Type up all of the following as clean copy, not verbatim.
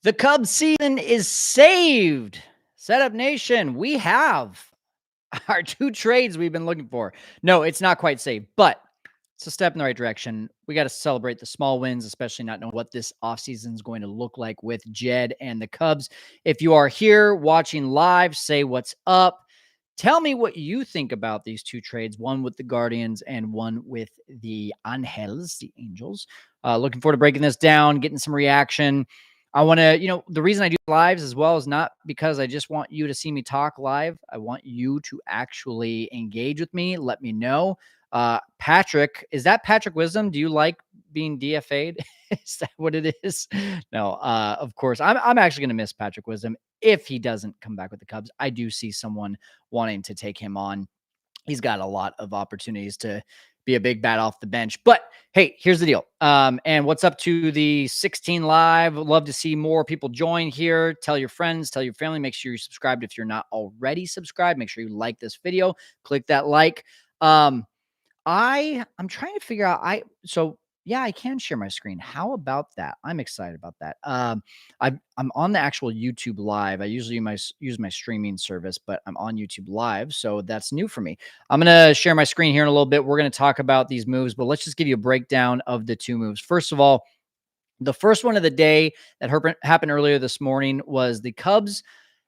The Cubs season is saved. Setup Nation, we have our two trades we've been looking for. No, it's not quite saved, but it's a step in the right direction. We got to celebrate the small wins, especially not knowing what this offseason is going to look like with Jed and the Cubs. If you are here watching live, say what's up. Tell me what you think about these two trades, one with the Guardians and one with the Angels, the Angels. Looking forward to breaking this down, getting some reaction. I want to, the reason I do lives as well is not because I just want you to see me talk live. I want you to actually engage with me. Let me know. Patrick, is that Patrick Wisdom? Do you like being DFA'd? Is that what it is? No, of course. I'm actually going to miss Patrick Wisdom if he doesn't come back with the Cubs. I do see someone wanting to take him on. He's got a lot of opportunities to be a big bat off the bench. But hey, here's the deal. And what's up to the 16 live? Love to see more people join here. Tell your friends, tell your family. Make sure you're subscribed if you're not already subscribed. Make sure you like this video. Click that like. I'm trying to figure out. Yeah, I can share my screen. How about that? I'm excited about that. I'm on the actual YouTube live. I usually use my streaming service, but I'm on YouTube live, so that's new for me. I'm gonna share my screen here in a little bit. We're gonna talk about these moves, but let's just give you a breakdown of the two moves. First of all, the first one of the day that happened earlier this morning was the Cubs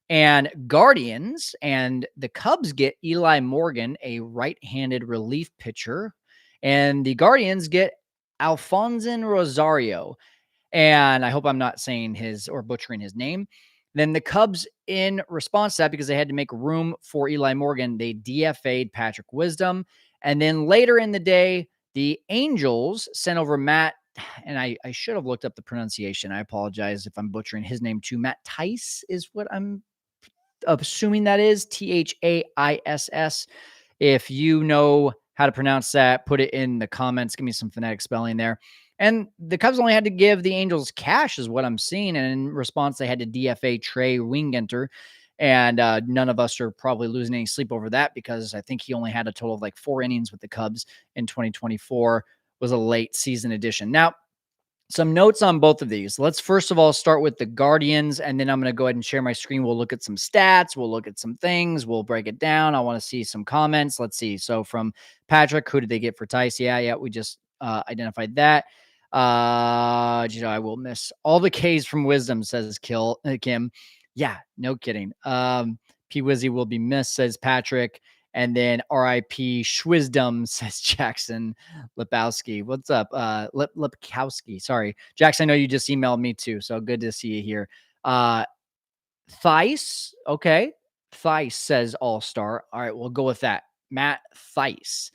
and Guardians, and the Cubs get Eli Morgan, a right-handed relief pitcher, and the Guardians get Alfonso Rosario. And I hope I'm not saying his or butchering his name. Then the Cubs, in response to that, because they had to make room for Eli Morgan, they DFA'd Patrick Wisdom. And then later in the day, the Angels sent over Matt, and I should have looked up the pronunciation. I apologize if I'm butchering his name too. Matt Tice is what I'm assuming that is, Thaiss. If you know how to pronounce that, put it in the comments. Give me some phonetic spelling there. And the Cubs only had to give the Angels cash is what I'm seeing. And in response, they had to DFA Trey Wingenter. And none of us are probably losing any sleep over that because I think he only had a total of like 4 innings with the Cubs in 2024. Was a late season addition. Now, some notes on both of these. Let's first of all start with the Guardians, and then I'm going to go ahead and share my screen. We'll look at some stats. We'll look at some things. We'll break it down. I want to see some comments. Let's see. So from Patrick, who did they get for Tice? Yeah, we just identified that. I will miss all the K's from Wisdom, says Kim. Yeah, no kidding. P. Wizzy will be missed, says Patrick. And then R.I.P. Schwisdom, says Jackson Lepowski. What's up? Lepkowski. Sorry. Jackson, I know you just emailed me too, so good to see you here. Thice. Okay. Thice says All-Star. All right, we'll go with that. Matt Thice.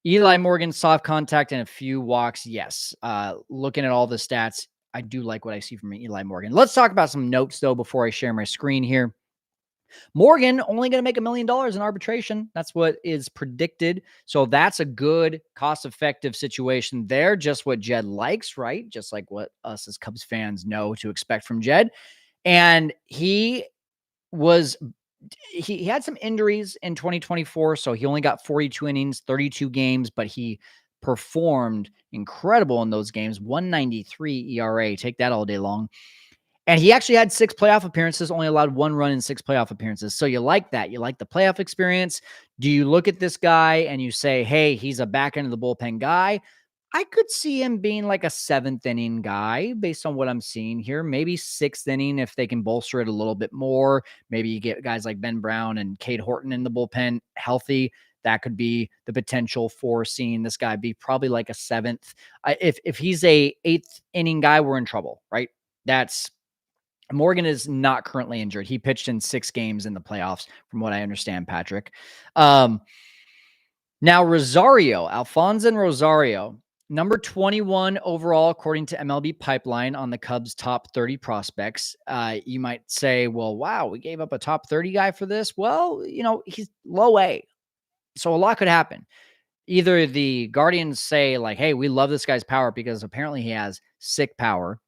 Eli Morgan, soft contact and a few walks. Yes. Looking at all the stats, I do like what I see from Eli Morgan. Let's talk about some notes, though, before I share my screen here. Morgan only going to make $1 million in arbitration. That's what is predicted. So that's a good cost-effective situation there. Just what Jed likes, right? Just like what us as Cubs fans know to expect from Jed. And he had some injuries in 2024. So he only got 42 innings, 32 games, but he performed incredible in those games. 1.93 ERA. Take that all day long. And he actually had 6 playoff appearances, only allowed 1 run in 6 playoff appearances. So you like that. You like the playoff experience. Do you look at this guy and you say, hey, he's a back end of the bullpen guy? I could see him being like a 7th inning guy based on what I'm seeing here. Maybe 6th inning if they can bolster it a little bit more. Maybe you get guys like Ben Brown and Cade Horton in the bullpen healthy. That could be the potential for seeing this guy be probably like a 7th. If he's a 8th inning guy, we're in trouble, right? Morgan is not currently injured. He pitched in 6 games in the playoffs, from what I understand, Patrick. Now, Alfonso Rosario, number 21 overall, according to MLB Pipeline on the Cubs' top 30 prospects. You might say, well, wow, we gave up a top 30 guy for this. Well, he's low A. So a lot could happen. Either the Guardians say like, hey, we love this guy's power because apparently he has sick power.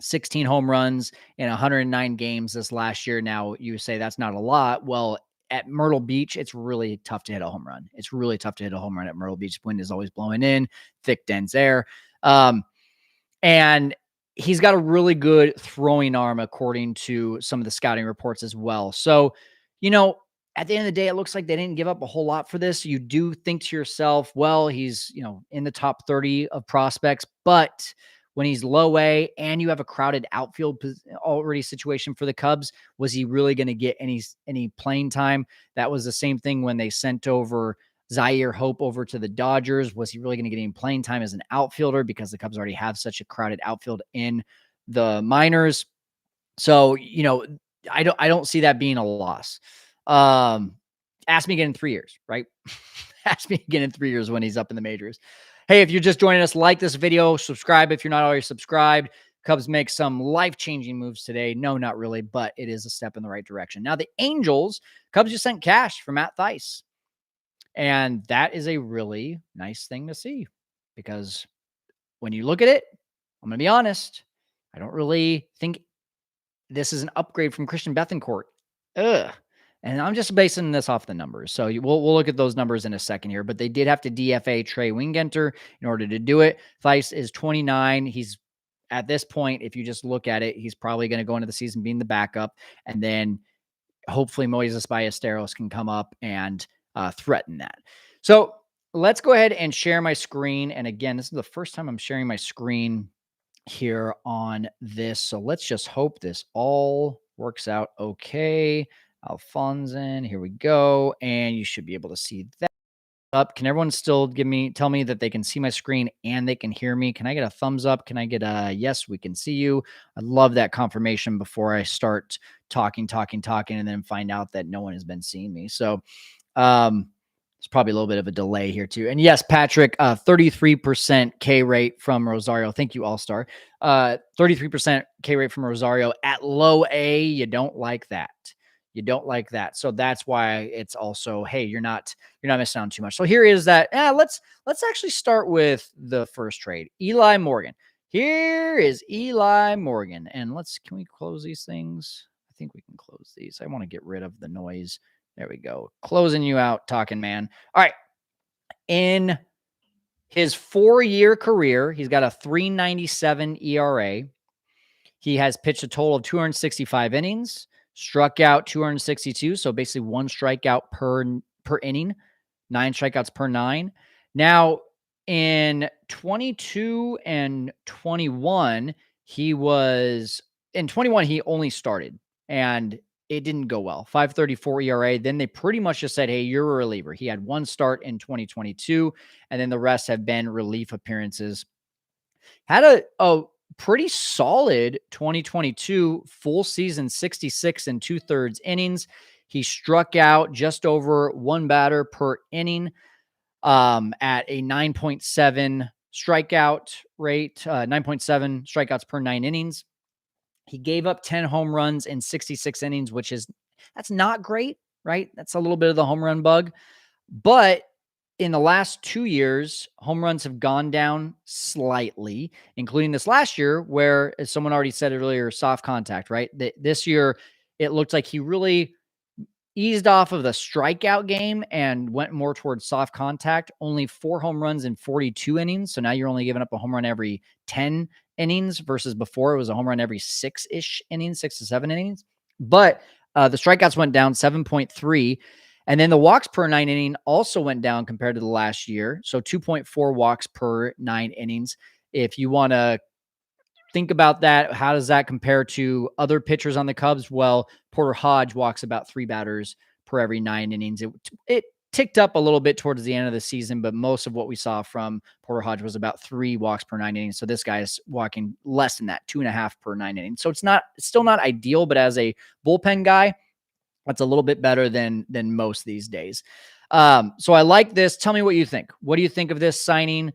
16 home runs in 109 games this last year. Now you say that's not a lot. Well, at Myrtle Beach, it's really tough to hit a home run. It's really tough to hit a home run at Myrtle Beach. Wind is always blowing in, thick, dense air. And he's got a really good throwing arm, according to some of the scouting reports as well. So, you know, at the end of the day, it looks like they didn't give up a whole lot for this. You do think to yourself, well, he's, in the top 30 of prospects, but when he's low A and you have a crowded outfield already situation for the Cubs, was he really going to get any playing time? That was the same thing when they sent over Zaire Hope over to the Dodgers. Was he really going to get any playing time as an outfielder because the Cubs already have such a crowded outfield in the minors? So, I don't see that being a loss. Ask me again in 3 years, right? Ask me again in 3 years when he's up in the majors. Hey, if you're just joining us, like this video, subscribe if you're not already subscribed. Cubs make some life-changing moves today. No, not really, but it is a step in the right direction. Now, the Angels, Cubs just sent cash for Matt Thaiss. And that is a really nice thing to see, because when you look at it, I'm going to be honest, I don't really think this is an upgrade from Christian Bethancourt. Ugh. And I'm just basing this off the numbers. So we'll look at those numbers in a second here. But they did have to DFA Trey Wingenter in order to do it. Thaiss is 29. He's at this point, if you just look at it, he's probably going to go into the season being the backup. And then hopefully Moises Ballesteros can come up and threaten that. So let's go ahead and share my screen. And again, this is the first time I'm sharing my screen here on this. So let's just hope this all works out okay. Alfonso, here we go. And you should be able to see that up. Can everyone still tell me that they can see my screen and they can hear me? Can I get a thumbs up? Can I get a yes, we can see you? I love that confirmation before I start talking, and then find out that no one has been seeing me. So there's probably a little bit of a delay here too. And yes, Patrick, 33% K rate from Rosario. Thank you, All-Star. 33% K rate from Rosario at low A. You don't like that. You don't like that. So that's why it's also, hey, you're not missing out too much. So here is that. Let's actually start with the first trade. Eli Morgan. Here is Eli Morgan. And can we close these things? I think we can close these. I want to get rid of the noise. There we go. Closing you out, talking man. All right. In his 4-year career, he's got a 3.97 ERA. He has pitched a total of 265 innings, struck out 262. So basically 1 strikeout per inning, 9 strikeouts per 9. Now, in 22 and 21, he only started, and it didn't go well. 5.34 ERA. Then they pretty much just said, hey, you're a reliever. He had 1 start in 2022, and then the rest have been relief appearances. Had a pretty solid 2022 full season, 66 and 2/3 innings. He struck out just over 1 batter per inning at a 9.7 strikeout rate, 9.7 strikeouts per 9 innings. He gave up 10 home runs in 66 innings, that's not great, right? That's a little bit of the home run bug. But in the last 2 years, home runs have gone down slightly, including this last year where, as someone already said earlier, soft contact, right? This year, it looked like he really eased off of the strikeout game and went more towards soft contact. Only 4 home runs in 42 innings. So now you're only giving up a home run every 10 innings versus before it was a home run every 6-ish innings, 6 to 7 innings. But the strikeouts went down 7.3. And then the walks per 9 inning also went down compared to the last year. So 2.4 walks per 9 innings. If you want to think about that, how does that compare to other pitchers on the Cubs? Well, Porter Hodge walks about 3 batters per every 9 innings. It ticked up a little bit towards the end of the season, but most of what we saw from Porter Hodge was about 3 walks per 9 innings. So this guy is walking less than that, 2.5 per 9 innings. So it's still not ideal, but as a bullpen guy, that's a little bit better than most these days. So I like this. Tell me what you think. What do you think of this signing?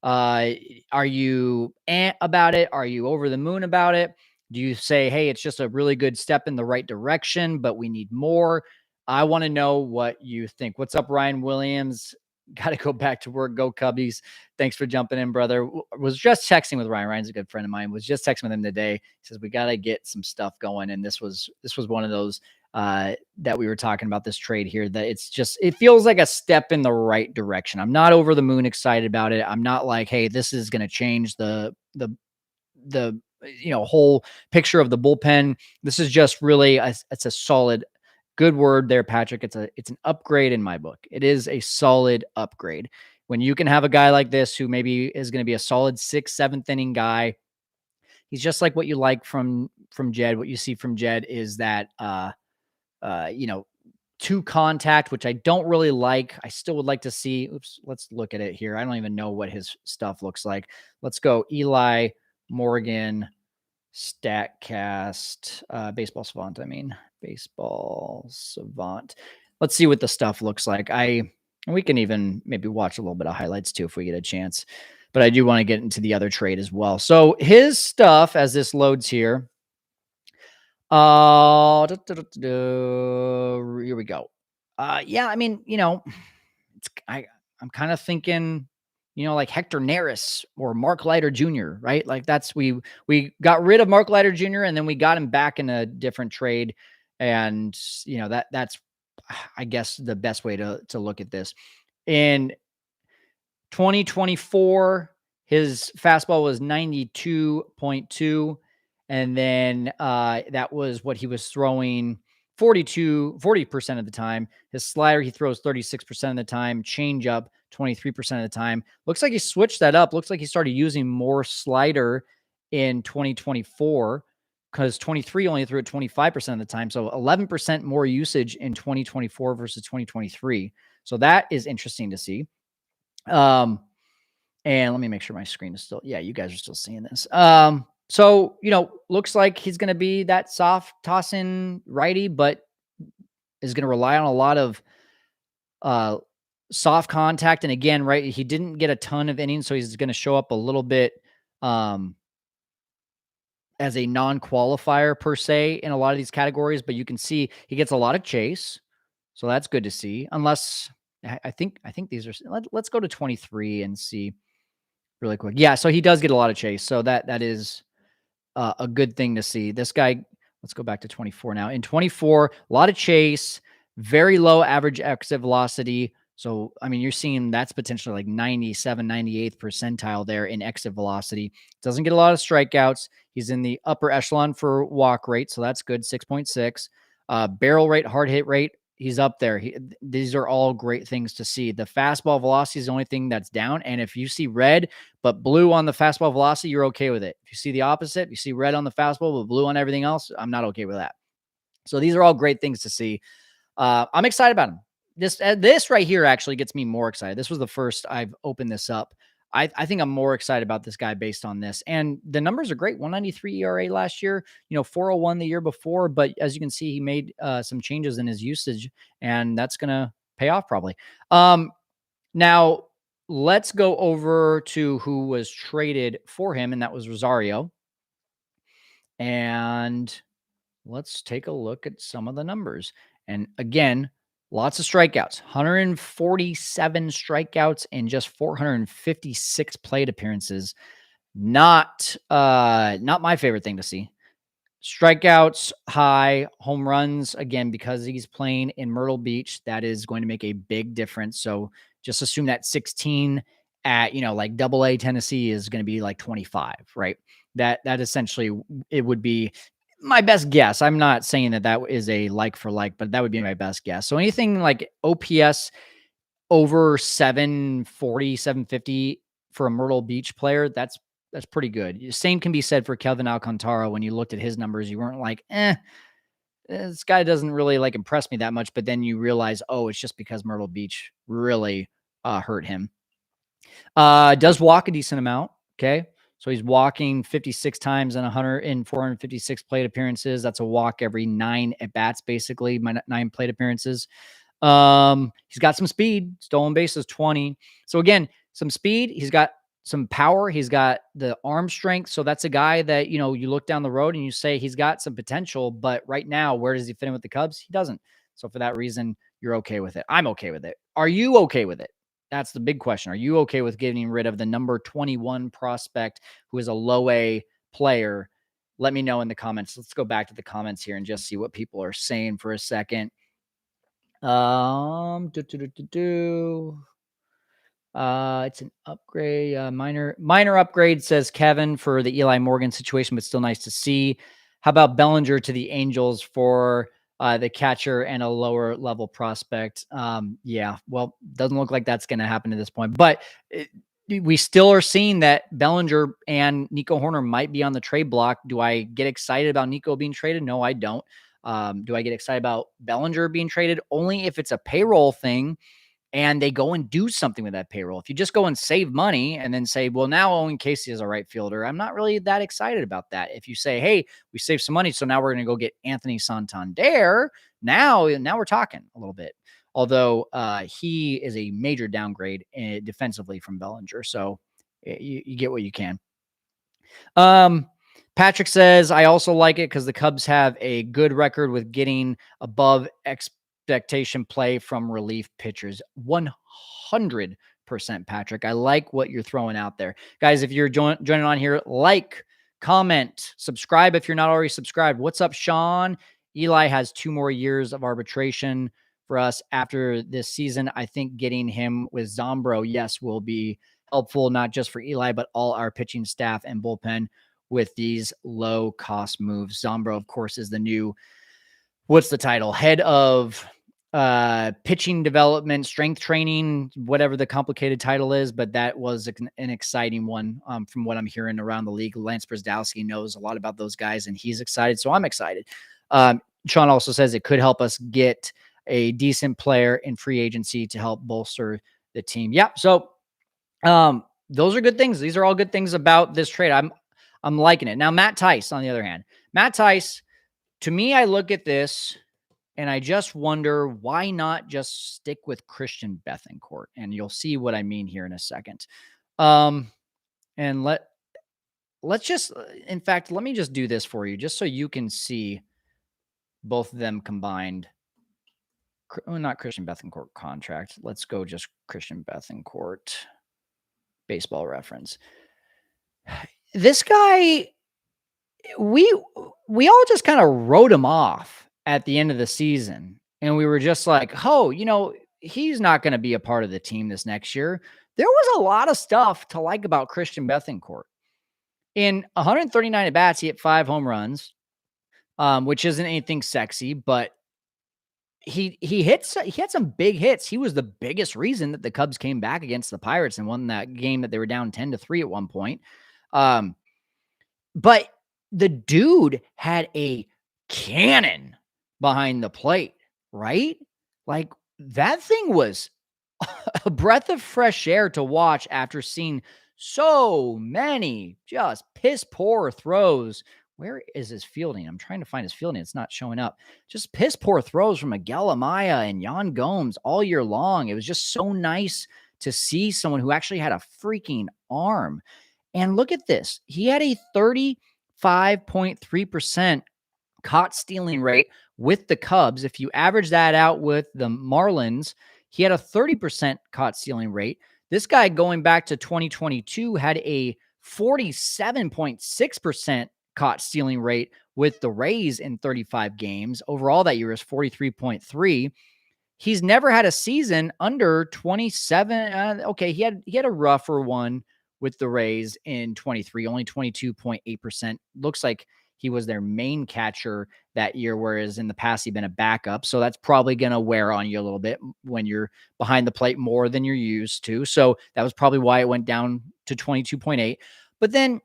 Are you about it? Are you over the moon about it? Do you say, hey, it's just a really good step in the right direction, but we need more? I want to know what you think. What's up, Ryan Williams? Got to go back to work. Go Cubbies. Thanks for jumping in, brother. Was just texting with Ryan. Ryan's a good friend of mine. Was just texting with him today. He says, we got to get some stuff going. And this was one of those that we were talking about, this trade here, that it feels like a step in the right direction. I'm not over the moon excited about it. I'm not like, hey, this is going to change the whole picture of the bullpen. This is just really it's a solid, good word there, Patrick. It's an upgrade in my book. It is a solid upgrade when you can have a guy like this who maybe is going to be a solid sixth, seventh inning guy. He's just like what you like from Jed. What you see from Jed is that you know, to contact, which I don't really like. I still would like to see. Oops, let's look at it here. I don't even know what his stuff looks like. Let's go Eli Morgan Statcast, Baseball Savant. I mean, Baseball Savant. Let's see what the stuff looks like. We can even maybe watch a little bit of highlights too if we get a chance. But I do want to get into the other trade as well. So his stuff, as this loads here, here we go. Yeah, I mean, I'm kind of thinking, like Hector Neris or Mark Leiter Jr., right? Like we got rid of Mark Leiter Jr. and then we got him back in a different trade. And that's I guess the best way to look at this. In 2024, his fastball was 92.2. And then that was what he was throwing 40% of the time. His slider, he throws 36% of the time. Change up 23% of the time. Looks like he switched that up. Looks like he started using more slider in 2024 because 23 only threw it 25% of the time. So 11% more usage in 2024 versus 2023. So that is interesting to see. And let me make sure my screen is still, yeah, you guys are still seeing this. So, looks like he's going to be that soft tossing righty, but is going to rely on a lot of soft contact. And again, right, he didn't get a ton of innings, so he's going to show up a little bit as a non-qualifier per se in a lot of these categories, but you can see he gets a lot of chase. So that's good to see. Unless I think these are, let's go to 23 and see really quick. Yeah, so he does get a lot of chase. So that is a good thing to see. This guy, let's go back to 24 now. In 24, a lot of chase, very low average exit velocity. So, I mean, you're seeing that's potentially like 97, 98th percentile there in exit velocity. Doesn't get a lot of strikeouts. He's in the upper echelon for walk rate. So that's good, 6.6. Barrel rate, hard hit rate, he's up there. These are all great things to see. The fastball velocity is the only thing that's down. And if you see red, but blue on the fastball velocity, you're okay with it. If you see the opposite, you see red on the fastball, but blue on everything else, I'm not okay with that. So these are all great things to see. I'm excited about him. This right here actually gets me more excited. This was the first I've opened this up. I think I'm more excited about this guy based on this. And the numbers are great. 193 ERA last year, 401 the year before. But as you can see, he made some changes in his usage, and that's going to pay off probably. Now, let's go over to who was traded for him, and that was Rosario. And let's take a look at some of the numbers. And again, lots of strikeouts, 147 strikeouts in just 456 plate appearances. Not my favorite thing to see. Strikeouts high, home runs, again, because he's playing in Myrtle Beach, that is going to make a big difference. So just assume that 16 at, like AA Tennessee is going to be like 25, right? That essentially it would be my best guess. I'm not saying that is a like for like, but that would be my best guess. So anything like OPS over 740, 750 for a Myrtle Beach player, that's pretty good. Same can be said for Kelvin Alcantara. When you looked at his numbers, you weren't like, this guy doesn't really like impress me that much. But then you realize, oh, it's just because Myrtle Beach really hurt him. Does walk a decent amount. Okay. So he's walking 56 times in 456 plate appearances. That's a walk every 9 at bats, basically, 9 plate appearances. He's got some speed, stolen bases 20. So again, some speed. He's got some power. He's got the arm strength. So that's a guy that, you look down the road and you say he's got some potential, but right now, where does he fit in with the Cubs? He doesn't. So for that reason, you're okay with it. I'm okay with it. Are you okay with it? That's the big question. Are you okay with getting rid of the number 21 prospect who is a low A player? Let me know in the comments. Let's go back to the comments here and just see what people are saying for a second. It's an upgrade, minor upgrade, says Kevin, for the Eli Morgan situation, but still nice to see. How about Bellinger to the Angels for the catcher and a lower level prospect? Yeah, well, doesn't look like that's going to happen at this point, but we still are seeing that Bellinger and Nico Horner might be on the trade block. Do I get excited about Nico being traded? No, I don't. Do I get excited about Bellinger being traded? Only if it's a payroll thing and they go and do something with that payroll. If you just go and save money and then say, well, now Owen Casey is a right fielder, I'm not really that excited about that. If you say, hey, we saved some money, so now we're going to go get Anthony Santander, now we're talking a little bit. Although he is a major downgrade defensively from Bellinger. So you get what you can. Patrick says, I also like it because the Cubs have a good record with getting above expectation play from relief pitchers. 100%, Patrick. I like what you're throwing out there. Guys, if you're joining on here, like, comment, subscribe if you're not already subscribed. What's up, Sean? Eli has 2 more years of arbitration for us after this season. I think getting him with Zombro, yes, will be helpful, not just for Eli, but all our pitching staff and bullpen with these low cost moves. Zombro, of course, is the new, what's the title? Head of pitching development, strength training, whatever the complicated title is, but that was an exciting one from what I'm hearing around the league. Lance Brzezowski knows a lot about those guys and he's excited. So I'm excited. Sean also says it could help us get a decent player in free agency to help bolster the team. Yeah. So those are good things. These are all good things about this trade. I'm liking it. Now, Matt Tice, on the other hand, Matt Tice, to me, I look at this and I just wonder why not just stick with Christian Bethancourt? And you'll see what I mean here in a second. And let's just, in fact, let me just do this for you, just so you can see both of them combined. Not Christian Bethancourt contract. Let's go just Christian Bethancourt baseball reference. This guy, we all just kind of wrote him off at the end of the season. And we were just like, oh, he's not going to be a part of the team this next year. There was a lot of stuff to like about Christian Bethancourt. In 139 at bats, he hit 5 home runs, which isn't anything sexy, but he had some big hits. He was the biggest reason that the Cubs came back against the Pirates and won that game that they were down 10-3 at one point. But the dude had a cannon behind the plate, right? Like that thing was a breath of fresh air to watch after seeing so many just piss poor throws. Where is his fielding? I'm trying to find his fielding. It's not showing up. Just piss poor throws from Miguel Amaya and Yan Gomes all year long. It was just so nice to see someone who actually had a freaking arm. And look at this. He had a 35.3% caught stealing rate with the Cubs. If you average that out with the Marlins, he had a 30% caught stealing rate. This guy going back to 2022 had a 47.6% caught stealing rate with the Rays in 35 games. Overall that year is 43.3. He's never had a season under 27. Okay, he had a rougher one with the Rays in 23, only 22.8%. Looks like he was their main catcher that year, whereas in the past he'd been a backup. So that's probably going to wear on you a little bit when you're behind the plate more than you're used to. So that was probably why it went down to 22.8. But then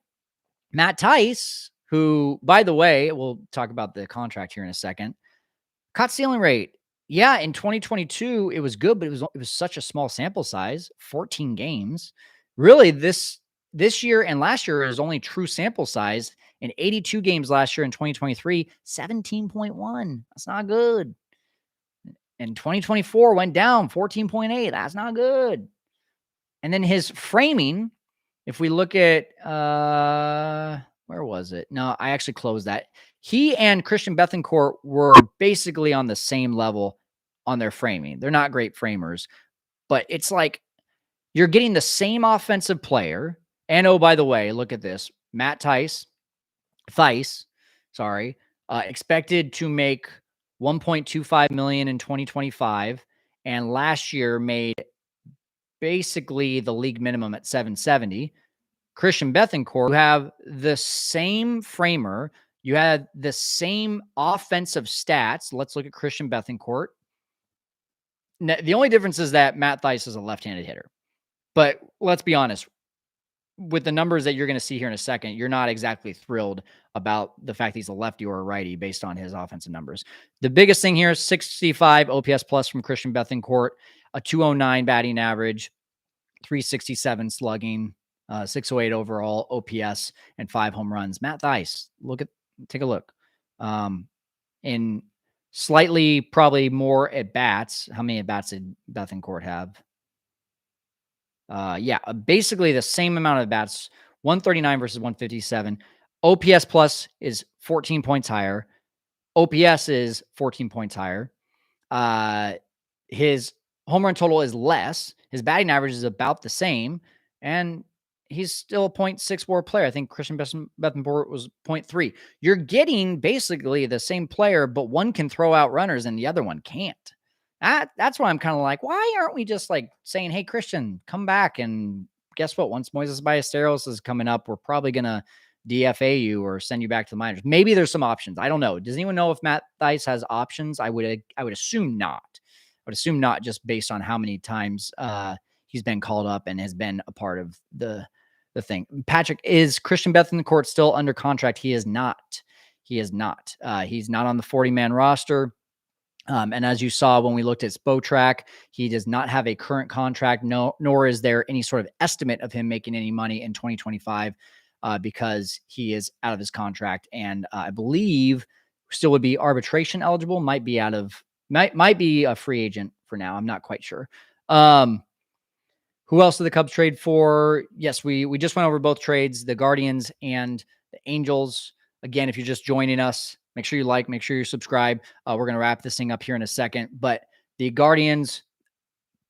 Matt Tice, who, by the way, we'll talk about the contract here in a second, caught stealing rate. Yeah, in 2022, it was good, but it was such a small sample size, 14 games. Really, this year and last year is only true sample size. In 82 games last year in 2023, 17.1. That's not good. And 2024 went down 14.8. That's not good. And then his framing, if we look at where was it? No, I actually closed that. He and Christian Bethancourt were basically on the same level on their framing. They're not great framers, but it's like you're getting the same offensive player. And oh, by the way, look at this. Matt Theis, expected to make $1.25 million in 2025, and last year made basically the league minimum at 770. Christian Bethancourt, you have the same framer. You had the same offensive stats. Let's look at Christian Bethancourt. The only difference is that Matt Theis is a left-handed hitter. But let's be honest, with the numbers that you're going to see here in a second, you're not exactly thrilled about the fact that he's a lefty or a righty based on his offensive numbers. The biggest thing here is 65 OPS plus from Christian Bethancourt, a 209 batting average, 367 slugging, 608 overall OPS, and 5 home runs. Matt Theis, take a look. In slightly probably more at bats. How many at bats did Bethancourt have? Basically the same amount of bats, 139 versus 157. OPS plus is 14 points higher. OPS is 14 points higher. His home run total is less. His batting average is about the same. And he's still a 0.64 player. I think Christian Bethancourt was 0.3. You're getting basically the same player, but one can throw out runners and the other one can't. That's why I'm kind of like, why aren't we just like saying, hey, Christian, come back? And guess what? Once Moises Ballesteros is coming up, we're probably going to DFA you or send you back to the minors. Maybe there's some options. I don't know. Does anyone know if Matt Theis has options? I would assume not. I would assume not, just based on how many times he's been called up and has been a part of the thing. Patrick, is Christian Bethancourt still under contract? He is not. He's not on the 40-man roster. And as you saw when we looked at Spotrac, he does not have a current contract, nor is there any sort of estimate of him making any money in 2025 because he is out of his contract. And I believe still would be arbitration eligible, might be a free agent for now. I'm not quite sure. Who else did the Cubs trade for? Yes, we just went over both trades, the Guardians and the Angels. Again, if you're just joining us, make sure you like, make sure you subscribe. We're going to wrap this thing up here in a second. But the Guardians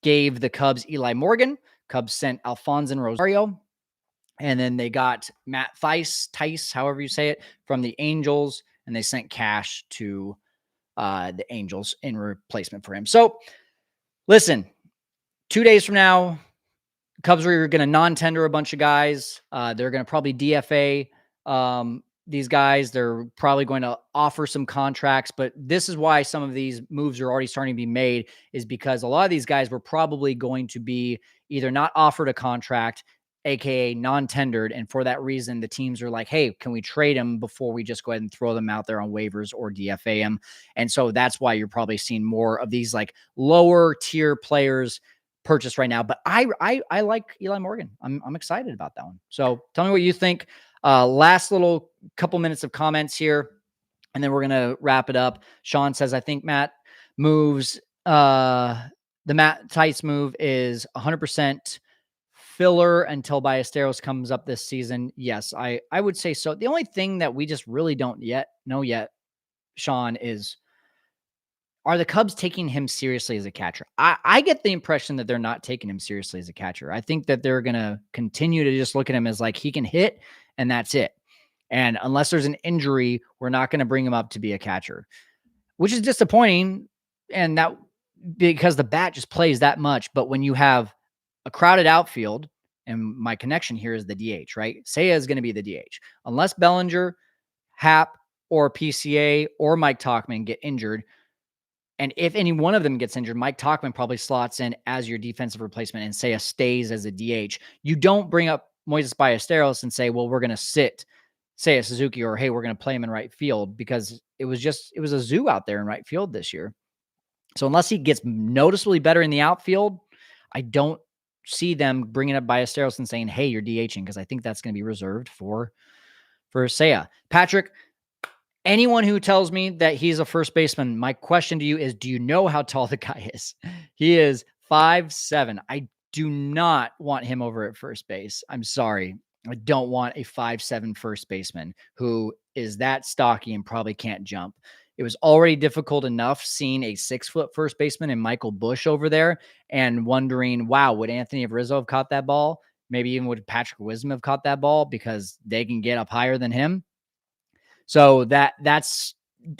gave the Cubs Eli Morgan. Cubs sent Alfonso Rosario. And then they got Matt Theis, however you say it, from the Angels. And they sent cash to the Angels in replacement for him. So, listen, 2 days from now, Cubs are going to non-tender a bunch of guys. They're going to probably DFA these guys. They're probably going to offer some contracts, but this is why some of these moves are already starting to be made, is because a lot of these guys were probably going to be either not offered a contract, aka non-tendered. And for that reason, the teams are like, hey, can we trade them before we just go ahead and throw them out there on waivers or DFA them? And so that's why you're probably seeing more of these like lower tier players purchased right now. But I like Eli Morgan. I'm excited about that one. So tell me what you think. Last little couple minutes of comments here, and then we're going to wrap it up. Sean says, I think Matt moves, the Matt Theis move is 100% filler until Ballesteros comes up this season. Yes, I would say so. The only thing that we just really don't know yet, Sean, is, are the Cubs taking him seriously as a catcher? I get the impression that they're not taking him seriously as a catcher. I think that they're going to continue to just look at him as like, he can hit and that's it. And unless there's an injury, we're not going to bring him up to be a catcher, which is disappointing. And that because the bat just plays that much. But when you have a crowded outfield, and my connection here is the DH, right? Seiya is going to be the DH. Unless Bellinger, Happ, or PCA or Mike Tauchman get injured, and if any one of them gets injured, Mike Tauchman probably slots in as your defensive replacement and Seiya stays as a DH. You don't bring up Moises Ballesteros and say, well, we're going to sit Seiya Suzuki, or, hey, we're going to play him in right field, because it was a zoo out there in right field this year. So unless he gets noticeably better in the outfield, I don't see them bringing up Ballesteros and saying, hey, you're DHing, because I think that's going to be reserved for Seiya. Patrick, anyone who tells me that he's a first baseman, my question to you is, do you know how tall the guy is? He is 5'7". I do not want him over at first base. I'm sorry. I don't want a 5'7" first baseman who is that stocky and probably can't jump. It was already difficult enough seeing a 6-foot first baseman in Michael Busch over there and wondering, wow, would Anthony Rizzo have caught that ball? Maybe even would Patrick Wisdom have caught that ball, because they can get up higher than him. So that's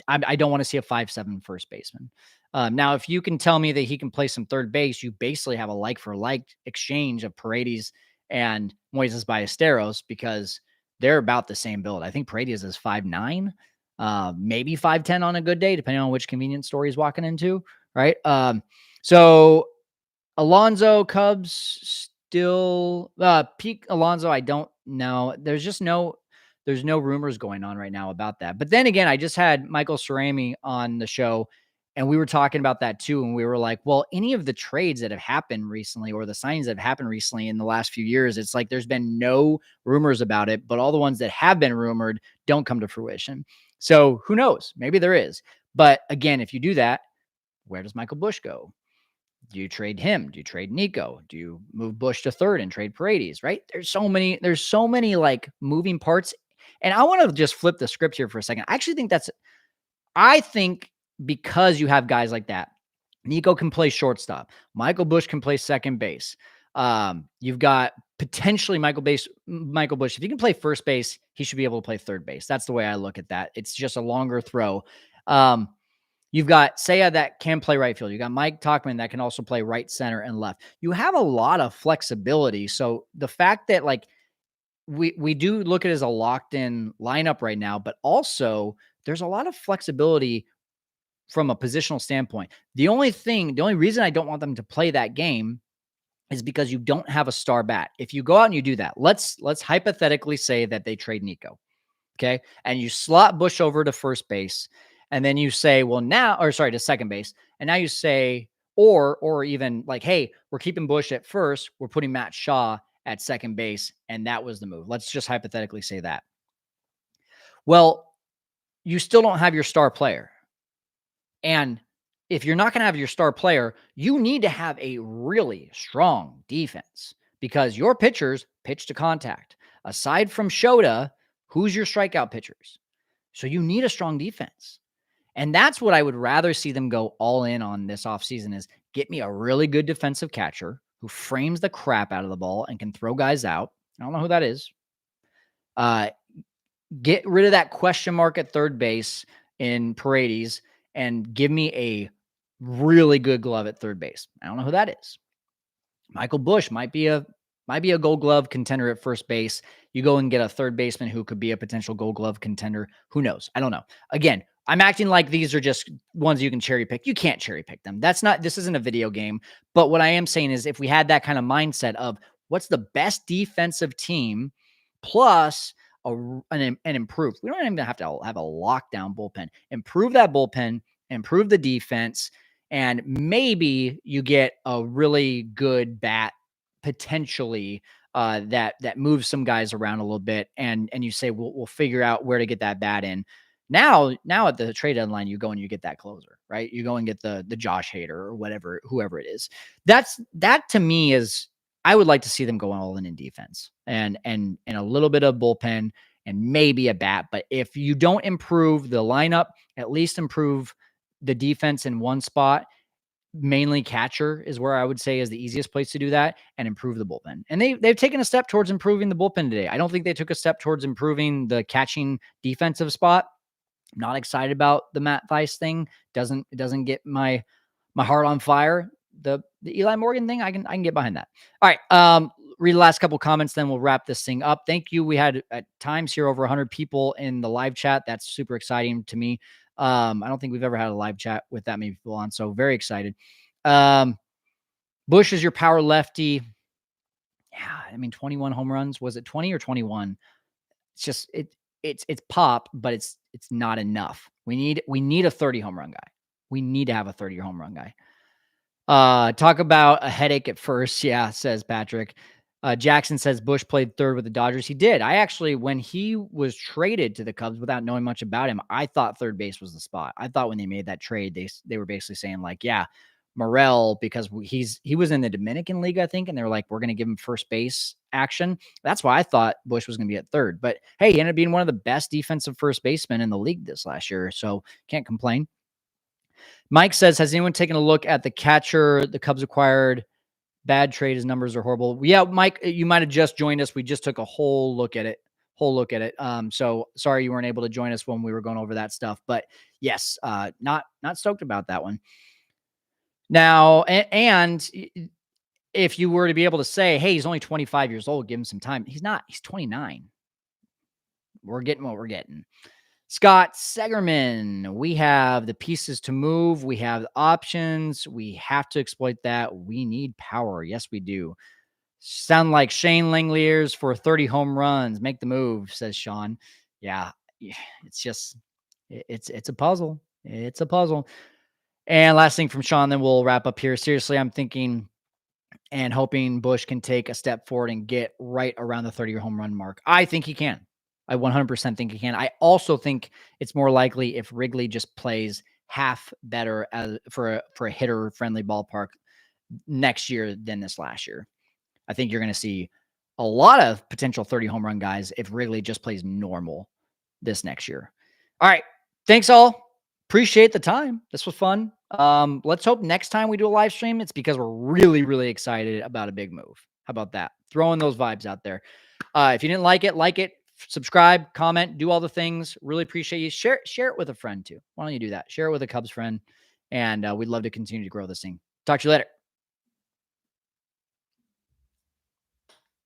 I don't want to see a 5'7" first baseman. Now, if you can tell me that he can play some third base, you basically have a like for like exchange of Paredes and Moises Ballesteros because they're about the same build. I think Paredes is 5'9", maybe 5'10" on a good day, depending on which convenience store he's walking into, right? So Alonso, Cubs still peak Alonso. I don't know. There's no rumors going on right now about that. But then again, I just had Michael Cerami on the show and we were talking about that too. And we were like, well, any of the trades that have happened recently or the signings that have happened recently in the last few years, it's like there's been no rumors about it, but all the ones that have been rumored don't come to fruition. So who knows? Maybe there is. But again, if you do that, where does Michael Busch go? Do you trade him? Do you trade Nico? Do you move Bush to third and trade Paredes? Right? There's so many like moving parts. And I want to just flip the script here for a second. I think because you have guys like that, Nico can play shortstop. Michael Bush can play second base. You've got potentially Michael Bush. If he can play first base, he should be able to play third base. That's the way I look at that. It's just a longer throw. You've got Seiya that can play right field. You got Mike Tauchman that can also play right, center, and left. You have a lot of flexibility. So the fact that like we do look at it as a locked in lineup right now, but also there's a lot of flexibility from a positional standpoint. The only reason I don't want them to play that game is because you don't have a star bat. If you go out and you do that, let's hypothetically say that they trade Nico. Okay. And you slot Bush over to first base. And then you say, to second base. And now you say, or even like, hey, we're keeping Bush at first. We're putting Matt Shaw at second base. And that was the move. Let's just hypothetically say that. Well, you still don't have your star player. And if you're not going to have your star player, you need to have a really strong defense because your pitchers pitch to contact. Aside from Shota, who's your strikeout pitchers? So you need a strong defense. And that's what I would rather see them go all in on this offseason is get me a really good defensive catcher who frames the crap out of the ball and can throw guys out. I don't know who that is. Get rid of that question mark at third base in Paredes and give me a really good glove at third base. I don't know who that is. Michael Bush might be a Gold Glove contender at first base. You go and get a third baseman who could be a potential Gold Glove contender. Who knows? I don't know. Again, I'm acting like these are just ones you can cherry pick. You can't cherry pick them. This isn't a video game. But what I am saying is if we had that kind of mindset of what's the best defensive team plus an improved, we don't even have to have a lockdown bullpen. Improve that bullpen, improve the defense, and maybe you get a really good bat potentially that moves some guys around a little bit, and you say we'll figure out where to get that bat in. Now at the trade deadline, you go and you get that closer, right? You go and get the Josh Hader or whoever it is. That to me is I would like to see them go all in defense and a little bit of bullpen and maybe a bat. But if you don't improve the lineup, at least improve the defense in one spot. Mainly catcher is where I would say is the easiest place to do that and improve the bullpen. And they've taken a step towards improving the bullpen today. I don't think they took a step towards improving the catching defensive spot. I'm not excited about the Matt Thaiss thing. It doesn't get my heart on fire. The Eli Morgan thing, I can get behind that. All right. Read the last couple comments, then we'll wrap this thing up. Thank you. We had at times here over 100 people in the live chat. That's super exciting to me. I don't think we've ever had a live chat with that many people on, so very excited. Bush is your power lefty. Yeah, I mean, 21 home runs. Was it 20 or 21? It's just it's pop, but it's not enough. We need a 30 home run guy. We need to have a 30 home run guy. Talk about a headache at first. Yeah, says Patrick. Jackson says Bush played third with the Dodgers. He did. I actually, when he was traded to the Cubs without knowing much about him, I thought third base was the spot. I thought when they made that trade, they were basically saying like, yeah, Morel, because he was in the Dominican League, I think, and they were like, we're going to give him first base action. That's why I thought Bush was going to be at third. But hey, he ended up being one of the best defensive first basemen in the league this last year, so can't complain. Mike says, has anyone taken a look at the catcher the Cubs acquired? Bad trade. His numbers are horrible. Yeah, Mike, you might have just joined us. We just took a whole look at it. whole look at it. So sorry you weren't able to join us when we were going over that stuff, but yes, not stoked about that one. Now, and if you were to be able to say, hey, he's only 25 years old, give him some time. He's not. He's 29. We're getting what we're getting. Scott Segerman, we have the pieces to move. We have the options. We have to exploit that. We need power. Yes, we do. Sound like Shane Langeliers for 30 home runs. Make the move, says Sean. Yeah, it's just it's a puzzle. It's a puzzle. And last thing from Sean, then we'll wrap up here. Seriously, I'm thinking and hoping Bush can take a step forward and get right around the 30 home run mark. I think he can. I 100% think he can. I also think it's more likely if Wrigley just plays half better for a hitter friendly ballpark next year than this last year. I think you're going to see a lot of potential 30 home run guys if Wrigley just plays normal this next year. All right. Thanks all. Appreciate the time. This was fun. Let's hope next time we do a live stream, it's because we're really, really excited about a big move. How about that? Throwing those vibes out there. If you didn't like it, subscribe, comment, do all the things. Really appreciate you. Share it with a friend too. Why don't you do that? Share it with a Cubs friend. And we'd love to continue to grow this thing. Talk to you later.